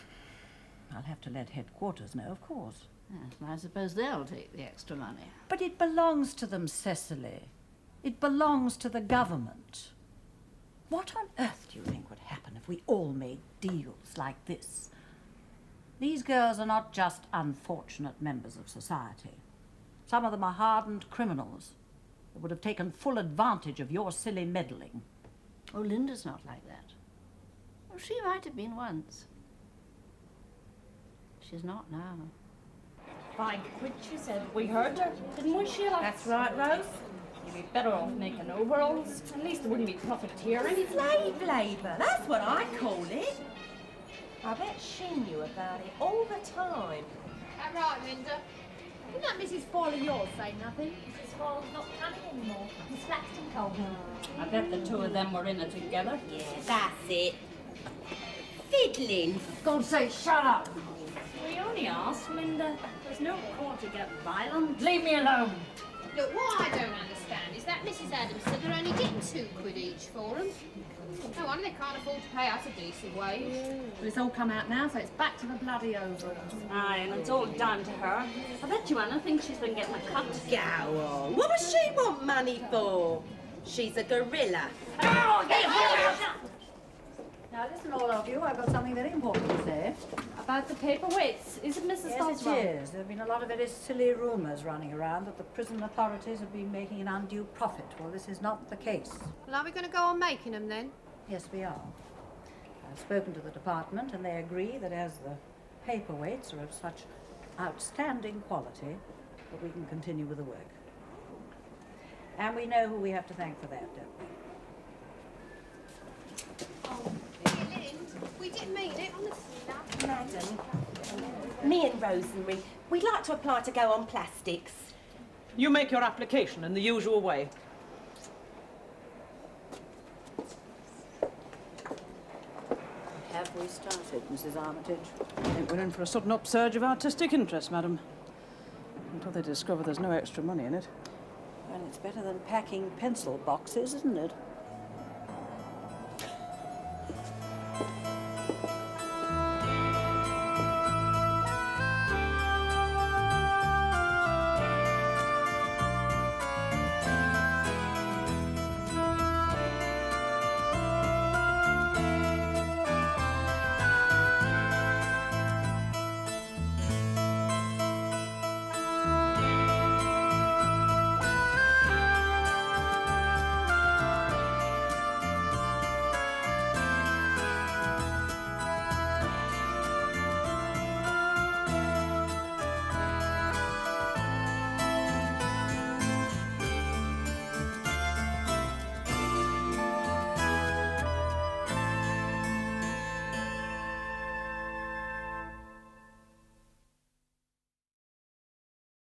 [SPEAKER 8] I'll have to let headquarters know, of course.
[SPEAKER 12] Yes, and I suppose they'll take the extra money.
[SPEAKER 8] But it belongs to them, Cecily. It belongs to the government. What on earth do you think would happen if we all made deals like this? These girls are not just unfortunate members of society. Some of them are hardened criminals that would have taken full advantage of your silly meddling.
[SPEAKER 12] Oh, Linda's not like that. Well, she might have been once. She's not now.
[SPEAKER 3] By which she said we heard her, didn't we, Sheila?
[SPEAKER 14] That's right, Rose.
[SPEAKER 3] You'd be better off making overalls. At least there wouldn't be profiteering.
[SPEAKER 14] Slave labour, that's what I call it. I bet she knew about it all the time.
[SPEAKER 1] That right, Linda? Didn't that Mrs. Fall of yours say nothing?
[SPEAKER 4] Mrs. Hall's not coming anymore. Miss Flaxton told her.
[SPEAKER 3] I bet the two of them were in it together.
[SPEAKER 14] Yeah, that's it. Fiddling.
[SPEAKER 3] God's sake, shut up! We only asked, Linda. There's no call to get violent. Leave me alone.
[SPEAKER 1] Look, what I don't understand is that Mrs. Adams said they're only getting £2 each for them. No wonder they can't afford to pay us a decent wage.
[SPEAKER 3] Well, it's all come out now, so it's back to the bloody overalls. Aye, and it's all down to her. I bet you Anna thinks she's been getting a cut.
[SPEAKER 14] Go on. What does she want money for? She's a gorilla.
[SPEAKER 3] Oh, yeah.
[SPEAKER 8] Now listen, all of you, I've got something very important to say.
[SPEAKER 3] About the paperweights, is it Mrs.
[SPEAKER 8] Yes,
[SPEAKER 3] Boswell?
[SPEAKER 8] it is. There have been a lot of very silly rumours running around that the prison authorities have been making an undue profit. Well, this is not the case.
[SPEAKER 1] Well, are we going to go on making them then?
[SPEAKER 8] Yes, we are. I've spoken to the department and they agree that as the paperweights are of such outstanding quality, that we can continue with the work. And we know who we have to thank for that, don't we?
[SPEAKER 1] Oh, Lynn, we didn't mean it, honestly, love.
[SPEAKER 14] Madam, me and Rosemary, we'd like to apply to go on plastics.
[SPEAKER 9] You make your application in the usual way.
[SPEAKER 8] Have we started, Mrs. Armitage?
[SPEAKER 9] I think we're in for a sudden upsurge of artistic interest, madam. Until they discover there's no extra money in it.
[SPEAKER 8] Well, it's better than packing pencil boxes, isn't it?